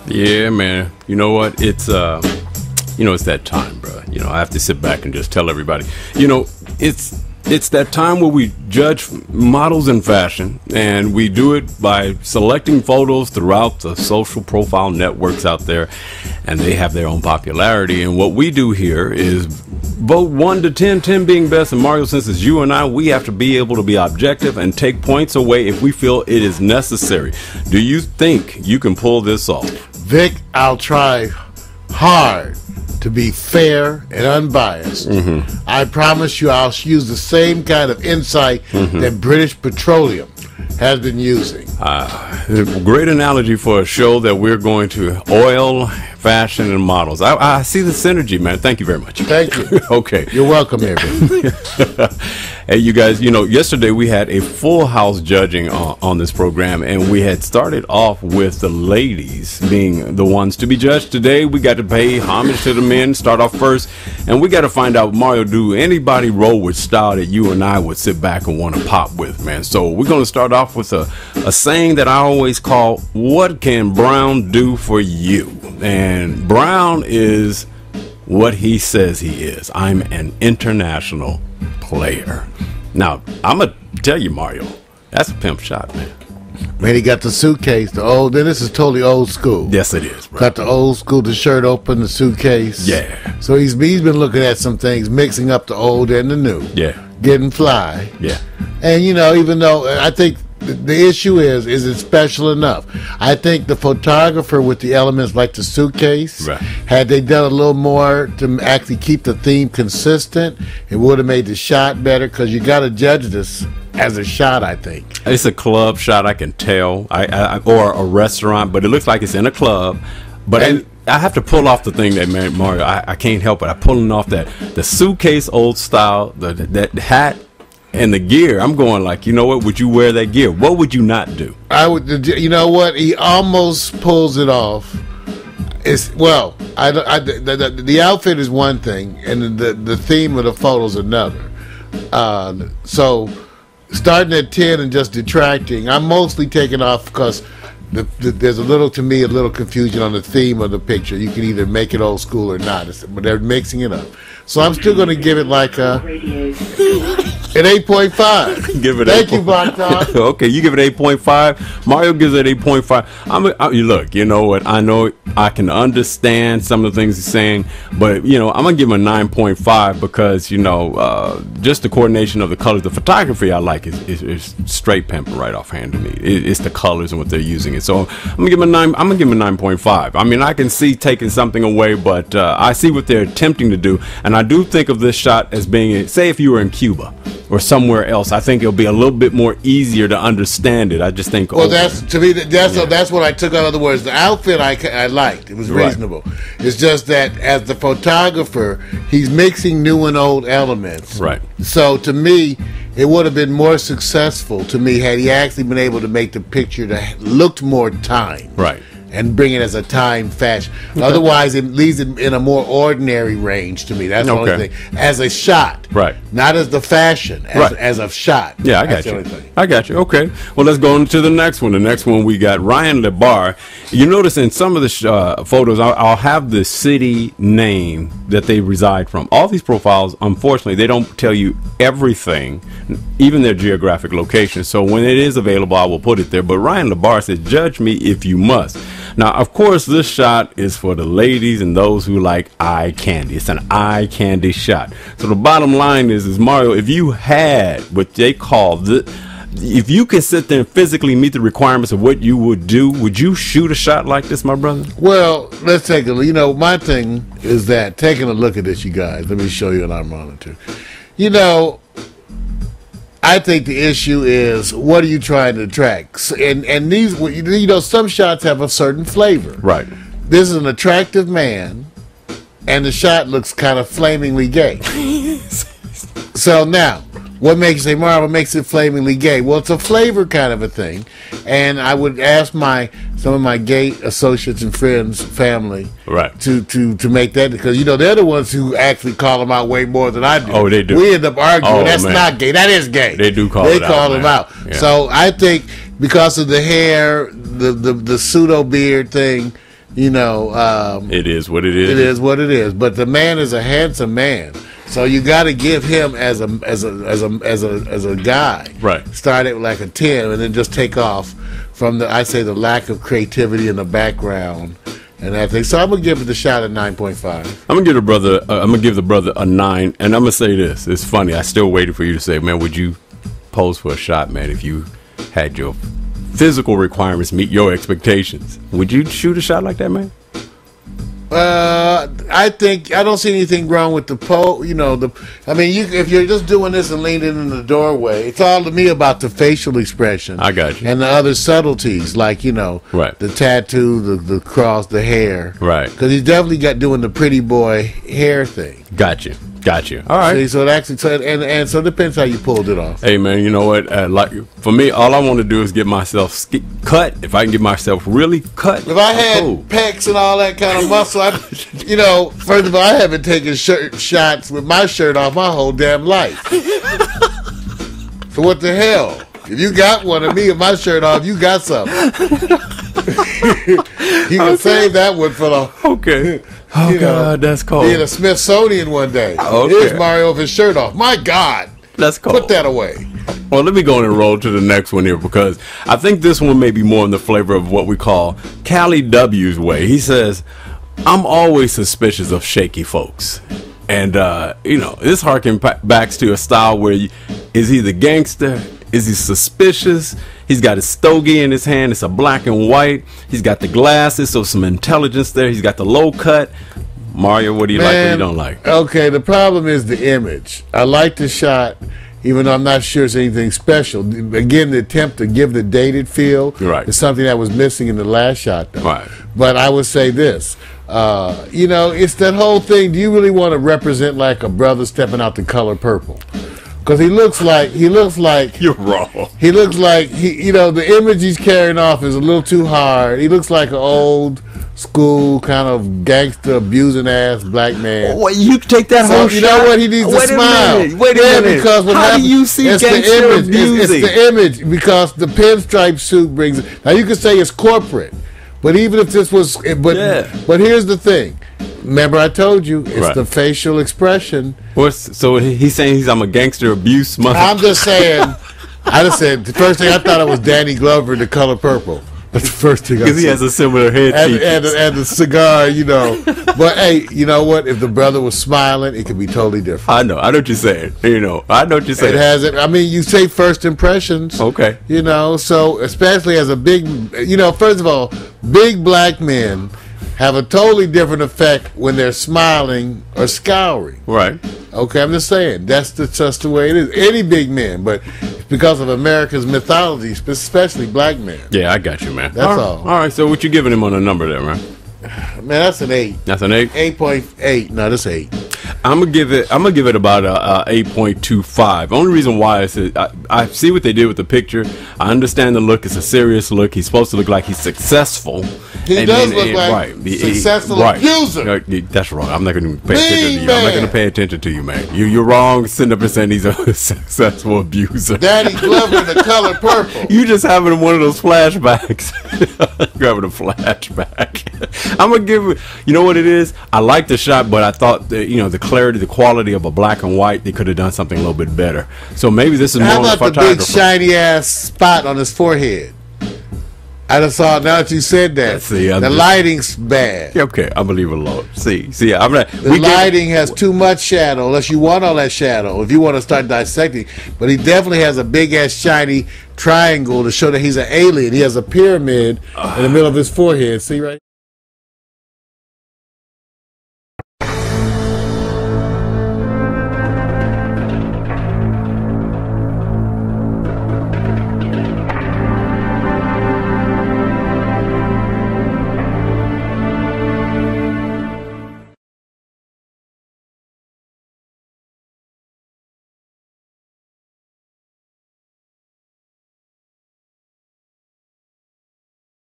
Yeah, man. You know what? It's it's that time, bro. I have to sit back and just tell everybody. It's that time where we judge models in fashion, and we do it by selecting photos throughout the social profile networks out there, and they have their own popularity. And what we do here is vote 1 to 10, 10 being best. And Mario, since it's you and I, we have to be able to be objective and take points away if we feel it is necessary. Do you think you can pull this off? Vic, I'll try hard to be fair and unbiased. I promise you I'll use the same kind of insight that British Petroleum has been using. Great analogy for a show that we're going to oil, fashion, and models. I see the synergy, man. Thank you very much. Thank you. Okay. You're welcome, everyone. Hey, you guys, yesterday we had a full house judging on this program, and we had started off with the ladies being the ones to be judged. Today, we got to pay homage to the men, start off first, and we got to find out, Mario, do anybody roll with style that you and I would sit back and want to pop with, man? So we're going to start off with a saying that I always call, what can Brown do for you? And Brown is what he says he is. I'm an international player. Now, I'm going to tell you, Mario, that's a pimp shot, man. Man, he got the suitcase, then this is totally old school. Yes, it is, bro. Got the old school, the shirt open, the suitcase. Yeah. So he's been looking at some things, mixing up the old and the new. Yeah. Getting fly. Yeah. And, even though I think the issue is it special enough? I think the photographer with the elements like the suitcase, right, had they done a little more to actually keep the theme consistent, it would have made the shot better, because you got to judge this as a shot, I think. It's a club shot, I can tell, or a restaurant, but it looks like it's in a club. But I have to pull off the thing that, man, Mario, I can't help it. I'm pulling off the suitcase old style, that hat, and the gear. I'm going like, you know what? Would you wear that gear? What would you not do? I would. You know what? He almost pulls it off. The outfit is one thing, and the theme of the photo is another. So starting at 10 and just detracting, I'm mostly taking off because there's a little confusion on the theme of the picture. You can either make it old school or not, but they're mixing it up. So I'm still going to give it like an 8.5. Give it. Thank you, Bonton. Okay, you give it 8.5. Mario gives it 8.5. Look, you know what? I know I can understand some of the things he's saying, but I'm gonna give him a 9.5 because just the coordination of the colors, the photography I like is straight pimping right offhand to me. It's the colors and what they're using it. So I'm gonna give him a 9. I'm gonna give him a 9.5. I mean, I can see taking something away, but I see what they're attempting to do, and I do think of this shot as being, say, if you were in Cuba or somewhere else, I think it'll be a little bit more easier to understand it. I just think. Well, that's what I took out. In other words, the outfit I liked. It was reasonable. Right. It's just that as the photographer, he's mixing new and old elements. Right. So to me, it would have been more successful to me had he actually been able to make the picture that looked more time. Right. And bring it as a time fashion. Okay. Otherwise, it leaves it in a more ordinary range to me. That's the only thing. As a shot. Right. Not as the fashion. As a shot. Yeah, I got you. I got you. Okay. Well, let's go on to the next one. The next one, we got Ryan LeBar. You notice in some of the photos, I'll have the city name that they reside from. All these profiles, unfortunately, they don't tell you everything, even their geographic location. So when it is available, I will put it there. But Ryan LeBar says, judge me if you must. Now, of course, this shot is for the ladies and those who like eye candy. It's an eye candy shot. So the bottom line is Mario, if you had what they call if you can sit there and physically meet the requirements of what you would do, would you shoot a shot like this, my brother? Well, let's take a look. My thing is that, taking a look at this, you guys, let me show you on our monitor. I think the issue is, what are you trying to attract? And these, some shots have a certain flavor. Right. This is an attractive man, and the shot looks kind of flamingly gay. So now, what makes you say, Marv, what makes it flamingly gay? Well, it's a flavor kind of a thing. And I would ask some of my gay associates and friends, family, right, to make that, because they're the ones who actually call them out way more than I do. Oh, they do. We end up arguing. That's man. Not gay. That is gay. They do call them out. Yeah. So I think because of the hair, the pseudo beard thing, You know, it is what it is. It is what it is. But the man is a handsome man, so you got to give him as a guy. Right. Start at like a 10, and then just take off from the lack of creativity in the background and that thing. So I'm gonna give it the shot at 9.5. I'm gonna give the brother a 9, and I'm gonna say this. It's funny. I still waited for you to say, man, would you pose for a shot, man, if you had your physical requirements meet your expectations? Would you shoot a shot like that, man? I think I don't see anything wrong with the pole. You know, if you're just doing this and leaning in the doorway, it's all to me about the facial expression. I got you. And the other subtleties, like right, the tattoo, the cross, the hair, right? Because he's definitely doing the pretty boy hair thing. Got you. All right. See, so it actually, so it depends how you pulled it off. Hey man, you know what? Like for me, all I want to do is get myself cut. If I can get myself really cut, if I had pecs and all that kind of muscle, first of all, I haven't taken shots with my shirt off my whole damn life. So what the hell? If you got one of me with my shirt off, you got something. You can save that one for the okay. Oh God, that's cold. Be in a Smithsonian one day. Okay. Here's Mario with his shirt off. My God, that's cold. Put that away. Well, let me go and roll to the next one here, because I think this one may be more in the flavor of what we call Cali W's way. He says, "I'm always suspicious of shaky folks," and this harken backs to a style where is he the gangster? Is he suspicious? He's got his stogie in his hand. It's a black and white. He's got the glasses, so some intelligence there. He's got the low cut. Mario, what do you like, what you don't like? Okay, the problem is the image. I like the shot, even though I'm not sure it's anything special. Again, the attempt to give the dated feel is something that was missing in the last shot, though. Right. But I would say this. It's that whole thing. Do you really want to represent like a brother stepping out the color purple? Because he looks like you're wrong. He looks like the image he's carrying off is a little too hard. He looks like an old school kind of gangster abusing ass black man. What, you take that whole shot? You know what? He needs to smile. Wait a minute. Because how do you see it's gangster the image. abusing? It's the image, because the pinstripe suit brings it. Now you can say it's corporate, but even if this was, but here's the thing. Remember, I told you it's the facial expression. So he's saying I'm a gangster abuse mother. I'm just saying. I just said the first thing I thought it was Danny Glover in The Color Purple. That's the first thing I said. Because he has a similar head and the cigar, But hey, you know what? If the brother was smiling, it could be totally different. I know what you're saying. I know what you're saying. It has it. I mean, you say first impressions. Okay. So especially as a big, first of all, big black men have a totally different effect when they're smiling or scowling. Right. Okay, I'm just saying that's just the way it is. Any big man, but because of America's mythology, especially black men. Yeah, I got you, man. That's all. All right, so what you giving him on a number there, man? Man, that's an 8. That's an 8? 8.8. No, that's 8. I'm gonna give it about a 8.25. Only reason why is I see what they did with the picture. I understand the look. It's a serious look. He's supposed to look like he's successful. He does look like a successful abuser. That's wrong. I'm not going to pay attention to you. I'm not going to pay attention to you, man. You're wrong. Sitting up and saying he's a successful abuser. Danny Glover in The Color Purple. You just having one of those flashbacks. You're having a flashback. I'm gonna give it. You know what it is? I like the shot, but I thought that, the clarity, the quality of a black and white, they could have done something a little bit better. So maybe this is more. How about the big shiny ass spot on his forehead? I just saw. Now that you said that, the lighting's bad. Okay, I'm gonna leave it alone. The lighting has too much shadow. Unless you want all that shadow, if you want to start dissecting. But he definitely has a big ass shiny triangle to show that he's an alien. He has a pyramid in the middle of his forehead. See right.